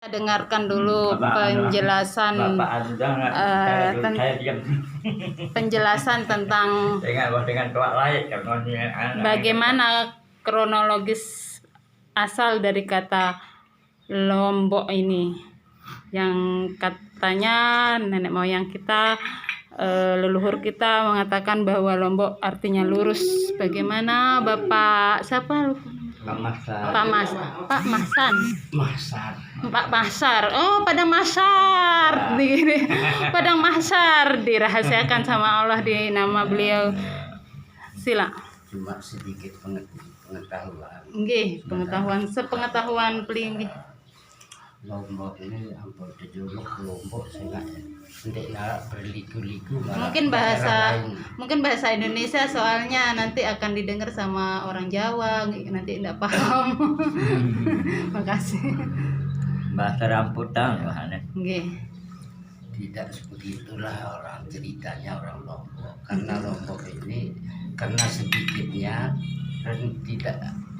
Dengarkan dulu penjelasan tentang bagaimana kronologis asal dari kata Lombok ini, yang katanya nenek moyang kita, leluhur kita mengatakan bahwa Lombok artinya lurus. Bagaimana Bapak siapa? Pak Masar. Oh, Padang Masar. Padang Masar dirahasiakan sama Allah di nama beliau. Sila. Cuma sedikit pengetahuan. Nggih, sepengetahuan peling. Lombok ini ampun dijuluk Lombok sehingga nanti berliku-liku. Mungkin bahasa Indonesia, soalnya nanti akan didengar sama orang Jawa, nanti enggak paham. Makasih. Bahasa rambutan ya. Nggih. Tidak seperti itulah orang ceritanya orang Lombok. Karena Lombok ini karena sedikitnya dan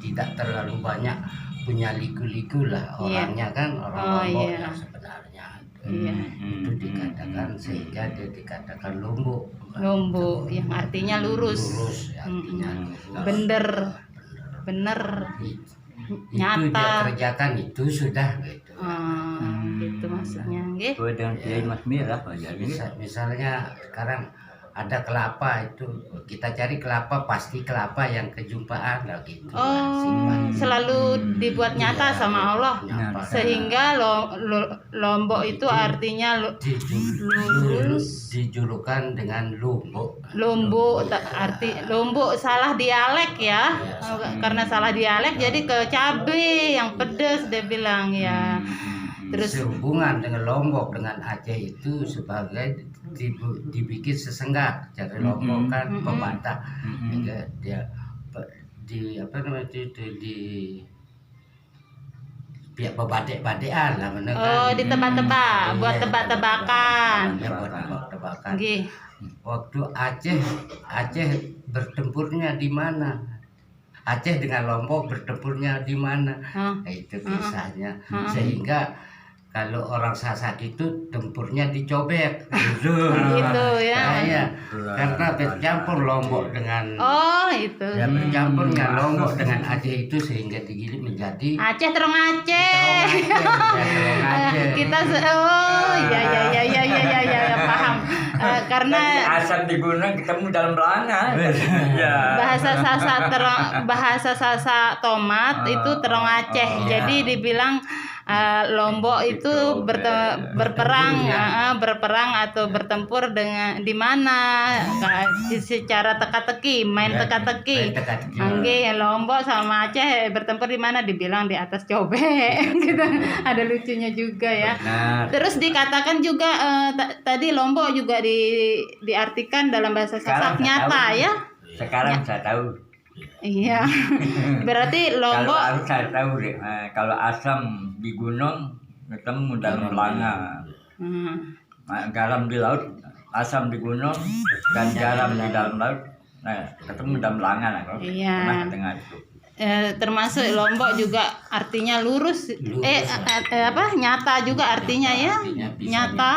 tidak terlalu banyak punya liku-liku lah orangnya, kan orang Lombok yang sebenarnya itu dikatakan, sehingga dia dikatakan Lombok yang artinya lurus, artinya bener nyata itu dia kerjakan itu sudah gitu. Gitu maksudnya nggih. Dengan Kiai Mas Mirah Misalnya sekarang ada kelapa, itu kita cari kelapa, pasti kelapa yang kejumpaan lah gitu. Selalu dibuat nyata sama Allah, sehingga Lombok itu artinya lurus. Dijulukan dengan Lombok. Lombok salah dialek ya. Karena salah dialek jadi ke cabe yang pedes dia bilang ya. Terus sehubungan dengan Lombok dengan Aceh itu sebagai dibikin sesenggak, jadi Lombok kan pembantah, dia di apa namanya di pihak bebadek-badekan lah bener kan. Di tebak-tebak, buat tebak-tebakan. Buat tebak-tebakan. Nggih. Waktu Aceh bertempurnya di mana? Aceh dengan Lombok bertempurnya di mana? Itu kisahnya. Sehingga kalau orang Sasak itu tempurnya dicobek gitu ya. Karena bercampur Lombok dengan itu. Ya bercampurnya Lombok dengan Aceh itu sehingga digiling menjadi Aceh terong Aceh. Kita ya paham. Karena asam di gunung ketemu dalam belanga. bahasa Sasak tomat itu terong Aceh. Jadi dibilang Lombok itu berperang atau bertempur dengan di mana secara teka-teki, main teka-teki. Lombok sama Aceh bertempur di mana, dibilang di atas cobek. Gitu. Ada lucunya juga ya. Terus dikatakan juga tadi Lombok juga diartikan dalam bahasa Sasak nyata ya. Sekarang saya tahu. Iya. Berarti Lombok kalau saya tahu deh, kalau asam di gunung ketemu dalam belanga. Garam di laut, asam di gunung dan garam di dalam laut, ketemu dalam belanga lah. Pernah dengar itu. Termasuk Lombok juga artinya lurus. Nyata juga artinya ya. Nyata.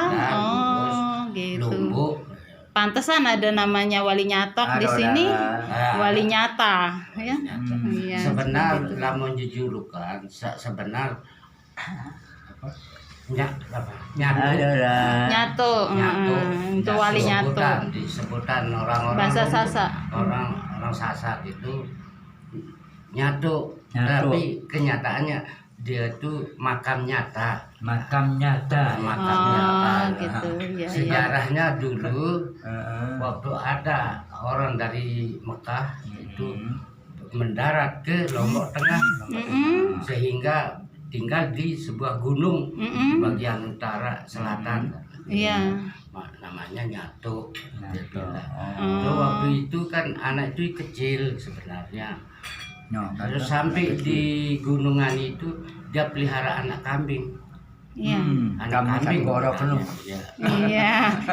Gitu. Lombok. Pantesan ada namanya Wali Nyatok di sini. Wali Nyata ya. Sebenarnya lamun dijulukan sebenar Nyato. Itu Wali Nyato. Disebutan orang-orang bahasa Sasak. Orang Sasak itu Nyato. Tapi kenyataannya dia tuh makam nyata. Gitu ya. Sejarahnya dulu waktu ada orang dari Mekah itu mendarat ke Lombok Tengah, sehingga tinggal di sebuah gunung bagian utara selatan. Namanya Nyato. Waktu itu kan anak itu kecil sebenarnya. Terus sampai di gunungan itu dia pelihara anak kambing. Anak kambing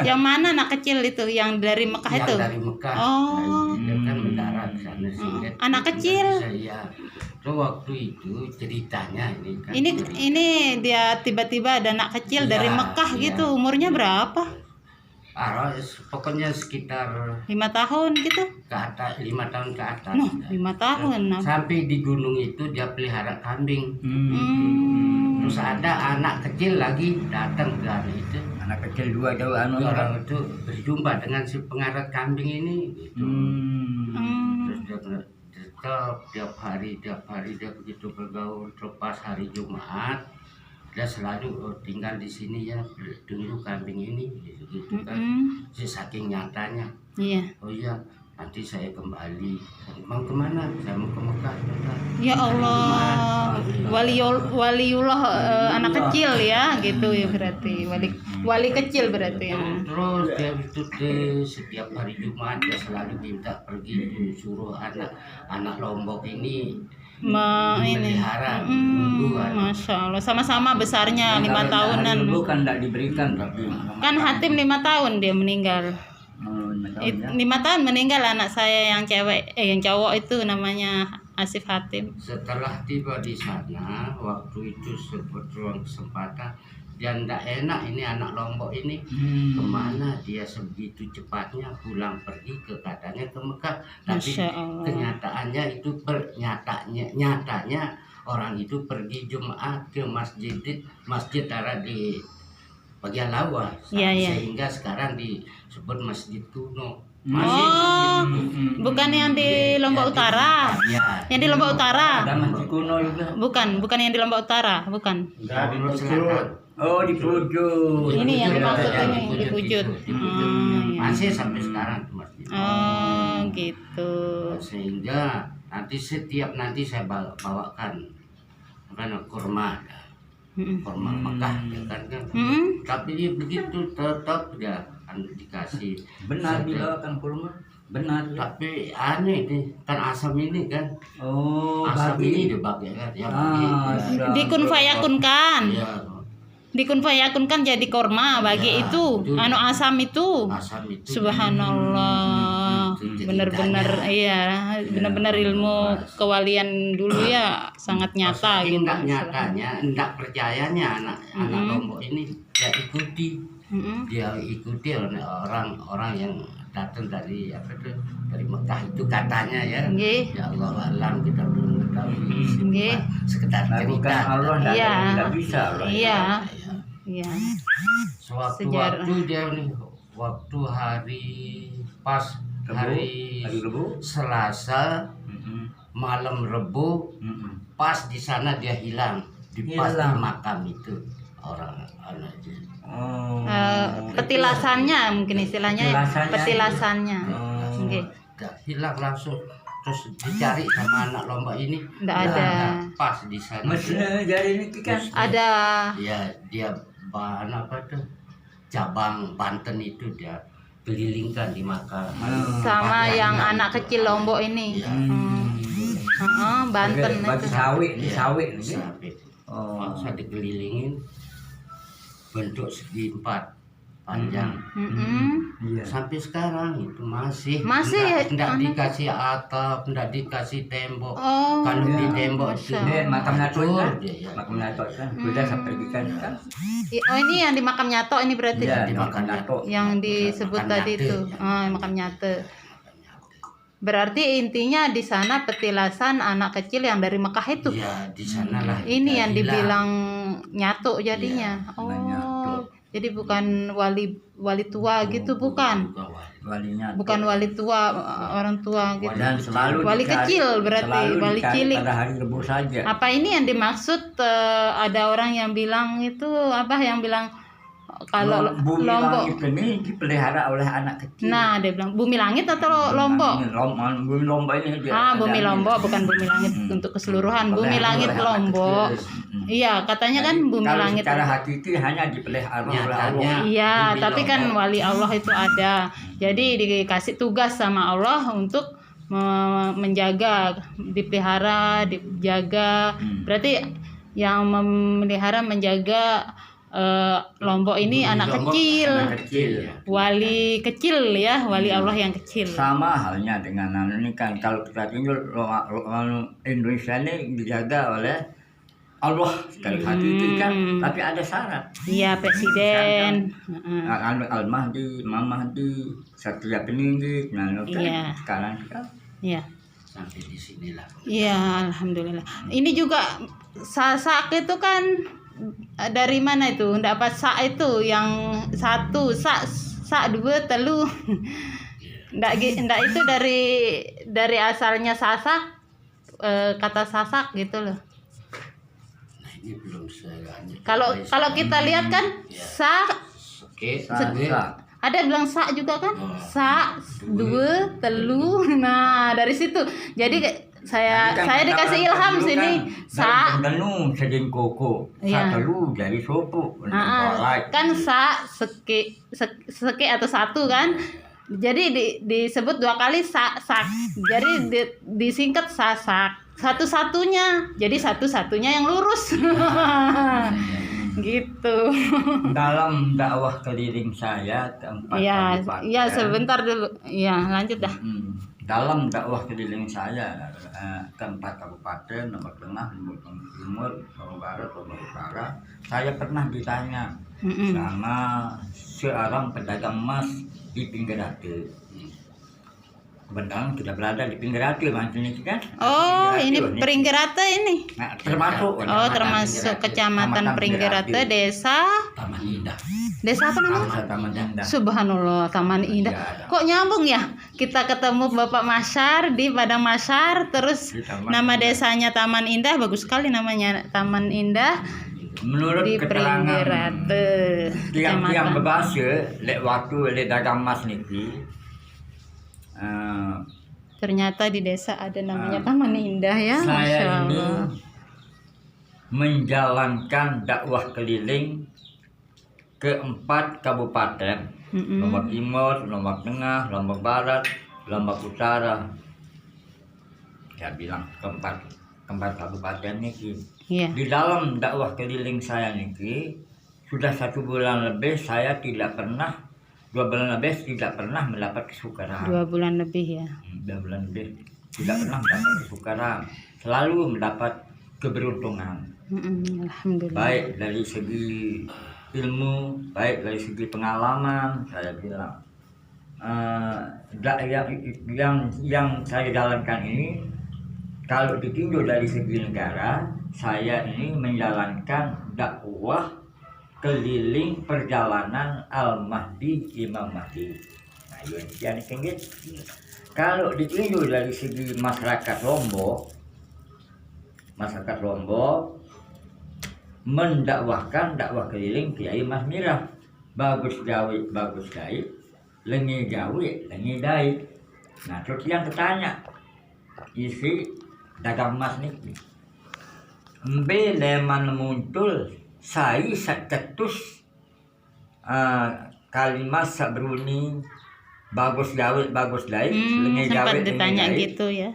Yang mana anak kecil itu? Yang dari Mekah itu? Yang dari Mekah. Dia kan mendarat sana sini. Anak kecil. Terus waktu itu ceritanya ini kan. Ini dia tiba-tiba ada anak kecil Iya, dari Mekah iya. gitu. Umurnya berapa? Pokoknya sekitar 5 tahun gitu. ke atas 5 tahun ke atas. Noh, 5 tahun. Nah. Sampai di gunung itu dia pelihara kambing. Terus ada anak kecil lagi datang ke anu itu. Anak kecil dua jauh anu Orang itu berjumpa dengan si pengarat kambing ini gitu. Terus dia tetap tiap hari dia begitu bergaul. Terus pas hari Jumat dia selalu tinggal di sini ya, tunggu kambing ini gitu kan. Saking nyatanya. Iya. Oh iya, nanti saya kembali. Mau kemana? Saya mau ke Mekah. Ya Allah, waliullah anak kecil ya, gitu ya berarti wali kecil berarti ya. Terus dia itu deh, setiap hari Jumat dia selalu minta pergi, suruh anak Lombok ini melihara tumbuhan. Masya Allah, sama-sama besarnya 5 tahunan. Bukan tidak diberikan tapi Kan Hatim 5 tahun dia meninggal. 5 tahun meninggal anak saya yang cewek, yang cowok itu namanya Asif Hatim. Setelah tiba di sana, waktu itu sebuah kesempatan, dia tidak enak ini anak Lombok ini kemana dia sebegitu cepatnya pulang pergi ke katanya ke Mekah, tapi Masya Allah. kenyataannya itu nyatanya orang itu pergi Jumat ke masjid ada di bagian Lawa, Iya, iya. sehingga sekarang disebut Masjid Kuno. Oh, bukan yang di Lombok Utara. Ya, Yang di Lombok Utara. ada masjid kuno juga. Bukan yang di Lombok Utara, bukan. Lombok Selatan. Oh di Pujut. Ini yang Pujut, dimaksud ya, ini di Pujut. Di Pujut. Iya. Masih sampai sekarang tuh masjid. Oh, gitu. Sehingga nanti saya bawakan kurma Mekah ya kan. Tapi dia begitu tetap dia dikasih. Benar dibawakan kurma. Benar. Tapi aneh nih, kan asam ini kan. Oh Asam ini bagi. dibagi kan. Ya bagi. Dikun fayakunkan. Iya. Dikun fayakunkan jadi korma bagi Ya, itu. itu. Anu asam itu. Asam itu. Subhanallah. Itu Benar-benar ceritanya. iya, benar-benar ilmu kewalian dulu ya sangat nyata Saking gitu. nggak nyatanya, nggak percayanya anak Lombok ini dia ikuti. Dia ikuti oleh orang-orang yang datang dari dari Mekah itu katanya ya. Nggih. Ya Allah alam kita belum mengetahui. Nggih. Sekedar Nah, bukan cerita. Allah tidak Iya. tidak bisa Allah. Iya. Iya. Sewaktu-waktu dia nih, waktu hari pas hari Rebu. Selasa malam Rebu, pas di sana dia hilang di pas di Hilang. makam itu orang itu. Oh. Petilasannya mungkin istilahnya petilasannya. Nggih. Udah hilang langsung, terus dicari sama anak Lombok ini Nggak ada. pas di sana. Mestinya jadi ini kan. Ada Dia bahan apa tuh cabang Banten itu dia kelilingkan di makam. sama Pakai yang anak anak kecil Lombok ini. Iya. Banten Bagi itu. sawit, Iya, sawit. sawit. Oh. Saya dikelilingin bentuk segi 4 panjang. Iya. Sampai sekarang itu masih Masih, enggak anak. dikasih atap, enggak dikasih tembok. Oh. Kalau di Iya. tembok itu Masya Ini makam Nyato kan? Iya. Makam Nyato kan. Sudah saya pergikan kan. Oh, ini yang di makam Nyato ini berarti. Iya, di di makam makam Nyato. Yang disebut Makam tadi Nyate, itu. ya. Oh, makam Nyate. Berarti intinya di sana petilasan anak kecil yang dari Mekah itu. Iya, di sanalah. Ini kita yang hilang. dibilang Nyato jadinya. Nyato. Jadi bukan wali tua gitu, bukan. Walinya. Bukan wali tua, orang tua gitu. Dan selalu Wali dicari- kecil berarti, selalu wali dicari cilik. pada hari Rebu saja. Apa ini yang dimaksud ada orang yang bilang itu apa yang bilang kalau bumi Lombok. langit ini dipelihara oleh anak kecil. Nah, dia bilang bumi langit atau Lombok? Bumi Lombok ini dia Bumi ada- Lombok bukan bumi langit untuk keseluruhan. Bumi Dipelihara langit oleh anak Lombok. kecil. Iya, katanya kan Jadi, bumi kalau langit. secara hakiki hanya dipelihara oleh Nyatanya. Allah. Iya, Bumi tapi kan Lombok. wali Allah itu ada. Jadi dikasih tugas sama Allah untuk menjaga, dipelihara, dijaga. Berarti yang memelihara, menjaga Lombok ini anak Lombok kecil, anak kecil. wali kecil ya, wali Allah yang kecil. Sama halnya dengan ini kan, kalau kita tinggal Indonesia ini dijaga oleh Allah sekali hati itu kan, tapi ada syarat. Iya, presiden. Al-Mahdi, Imam Mahdi, Satria Peninggi, nah kan Iya. sekarang kan. Iya. Sampai di sinilah. Iya, alhamdulillah. Ini juga sak itu kan dari mana itu? Dapat sak itu yang satu, sak dua, telu. Ndak itu dari asalnya sasak, kata sasak gitu loh. Nah, ini belum saya. Kalau kita lihat kan sak, Oke, ada bilang sak juga kan? Sak, dua, telu. Nah, dari situ. Jadi saya dikasih ilham sini. Sak Tenu seding koko, Iya. telu dari sopo, kan sak seke atau satu kan. Jadi disebut 2 kali sak. Jadi disingkat sasak. Satu-satunya. Jadi satu-satunya yang lurus. Gitu. Dalam dakwah keliling saya ke 4 Iya, kabupaten. iya sebentar dulu. Iya, lanjut dah. Dalam dakwah keliling saya ke 4 kabupaten, Lombok Tengah, Lombok Timur, Lombok Barat, Lombok Utara, saya pernah ditanya sama seorang pedagang emas di pinggir ratu. Kebetulan kita berada di pinggir ratu, maksudnya kan? Oh, ini Pinggir Ratu, Pringgirate ini. Nah, termasuk. Oh, termasuk Kecamatan Pringgirate, Desa Taman Indah. Desa apa namanya? Taman Indah. Subhanallah, Taman Indah. Kok nyambung ya? Kita ketemu Bapak Masyar di Padang Masyar, terus Di Taman nama Indah. desanya Taman Indah, bagus sekali namanya Taman Indah Menurut di keterangan Pringgirate. yang Kecamatan. berbahasa lek waktu lek dagang emas niki, Ternyata di desa ada namanya Taman Indah ya, Masya saya ini Allah. menjalankan dakwah keliling ke 4 kabupaten, Lombok Timur, Lombok Tengah, Lombok Barat, Lombok Utara. Saya bilang ke 4 kabupaten niki. Iya. Di dalam dakwah keliling saya niki sudah 1 bulan lebih saya tidak pernah, 2 bulan lebih tidak pernah mendapat kesukaran. 2 bulan lebih ya. 2 bulan lebih tidak pernah mendapat kesukaran, selalu mendapat keberuntungan. Alhamdulillah. Baik dari segi ilmu, baik dari segi pengalaman, saya bilang yang saya jalankan ini, kalau ditinjau dari segi negara, saya ini menjalankan dakwah keliling perjalanan Al-Mahdi Imam Mahdi. Nah, ini tinggi. Kalau ditinjau dari segi masyarakat Lombok mendakwahkan dakwah keliling Kiai Mas Mirah, bagus gawe bagus gaib, lengi gawe lengi dai. Nah, terus yang ketanya isi dagang emas niki mbe leman muncul saya saketus kalimat sabruni bagus gawe bagus dai, lengi gawe Sempat ditanya lengi dai. gitu ya.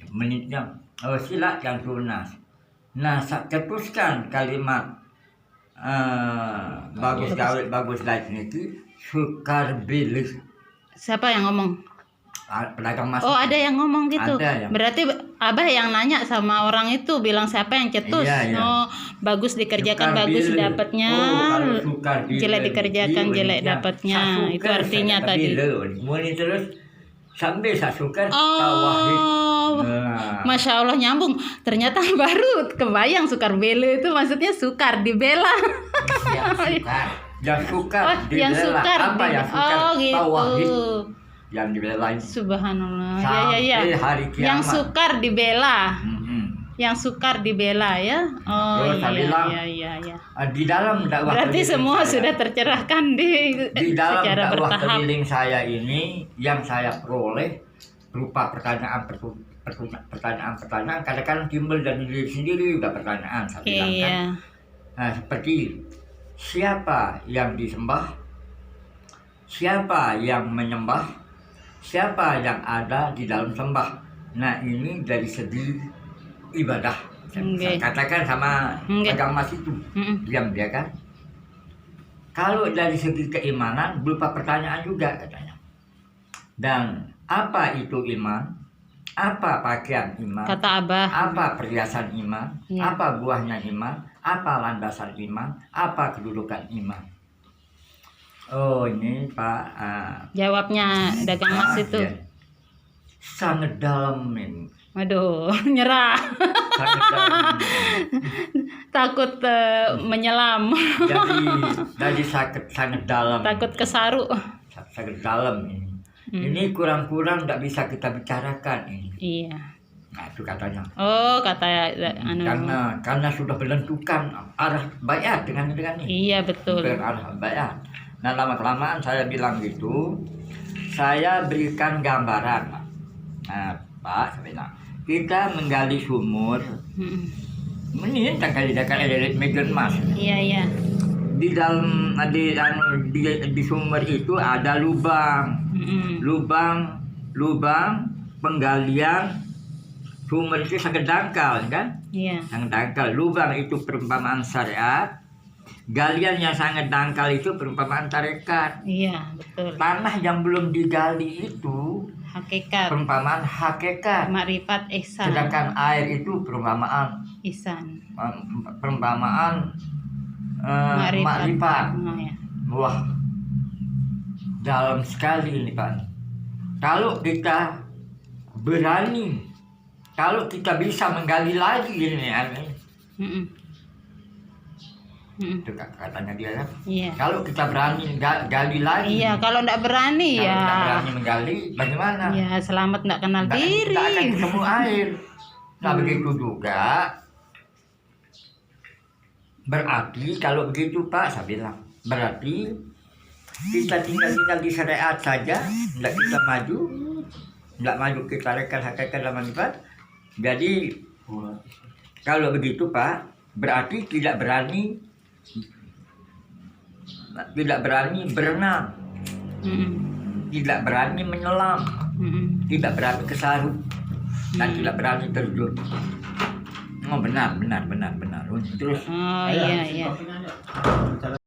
Menitnya sila yang tunas. Nah, saya teruskan kalimat bagus gawe bagus lagi niki sukar bilih Siapa yang ngomong? pedagang emas. Oh, ada yang ngomong gitu. Ada yang- Berarti Abah yang nanya sama orang itu, bilang siapa yang cetus? Iya, iya. Oh, bagus dikerjakan, Sukar bagus bilih. dapatnya. kalau sukar bilih Jelek dikerjakan, niki, jelek wanita. dapatnya. Sasukar Itu artinya saya tadi. bilih. Kemudian terus sambil sasukar tawahid. Oh, Nah, Masya Allah nyambung. Ternyata baru kebayang sukar bela itu maksudnya sukar dibela. Yang sukar. yang sukar Oh, yang dibela. sukar. Apa yang sukar? Oh, gitu. Tawahid yang dibela ini. Subhanallah. Sampai Ya. hari kiamat. Yang sukar dibela. Mhm. Yang sukar dibela ya. Oh Terus saya bilang, iya. Di dalam dakwah Berarti keliling semua saya, sudah tercerahkan di dalam secara dakwah bertahap. keliling saya ini yang saya peroleh berupa pertanyaan-pertanyaan kadang-kadang timbul dari diri sendiri udah pertanyaan saya bilang kan. Iya. Nah, seperti siapa yang disembah, siapa yang menyembah, siapa yang ada di dalam sembah. Nah, ini dari segi ibadah. Saya Nggih. katakan sama Nggih. agama itu Mm-mm. diam dia kan. Kalau dari segi keimanan berupa pertanyaan juga katanya. Dan apa itu iman? Apa pakaian iman? Kata Abah. Apa perhiasan iman? Iya. Apa buahnya iman? Apa landasan iman? Apa kedudukan iman? Oh ini Pak. Jawabnya dagang mas itu. Ya. Sangat dalam ini. Waduh, nyerah. Sangat dalam. Takut menyelam. Jadi sangat dalam. Takut kesaru. Sangat dalam ini. Ini kurang-kurang nggak bisa kita bicarakan ini. Iya. Nah itu katanya. Oh, kata anu. Karena sudah menentukan arah bayat dengan ini. Iya, betul. Arah bayat. Nah lama-kelamaan saya bilang gitu, saya berikan gambaran. Nah Pak, saya bilang, kita menggali sumur, ini kali dari medan mas. Iya, iya. Di dalam di sumur itu ada lubang, lubang penggalian sumur itu sangat dangkal kan? Iya. Sangat dangkal. Lubang itu perumpamaan syariat. Galian yang sangat dangkal itu perumpamaan tarekat. Iya, betul. Tanah yang belum digali itu Hakikat. perumpamaan hakikat. Makrifat ihsan. Sedangkan air itu perumpamaan Ihsan. makrifat. Oh, ya. Wah, dalam sekali ini Pak. Kalau kita berani, kalau kita bisa menggali lagi ini, itu katanya dia kan. Iya. Kalau kita berani gali lagi. Iya, kalau ndak berani Kalau ya. tidak berani menggali, bagaimana? Ya, selamat ndak kenal Nggak diri. akan ketemu air. Nah begitu juga. Berarti kalau begitu Pak, saya bilang, berarti kita tinggal di syariat saja, tidak kita maju, tidak maju kita rekan hakikat dalam manfaat. Jadi kalau begitu Pak, berarti tidak berani berenang, tidak berani menyelam, tidak berani kesarut, dan tidak berani terjun. Oh benar. Terus. Oh iya, iya.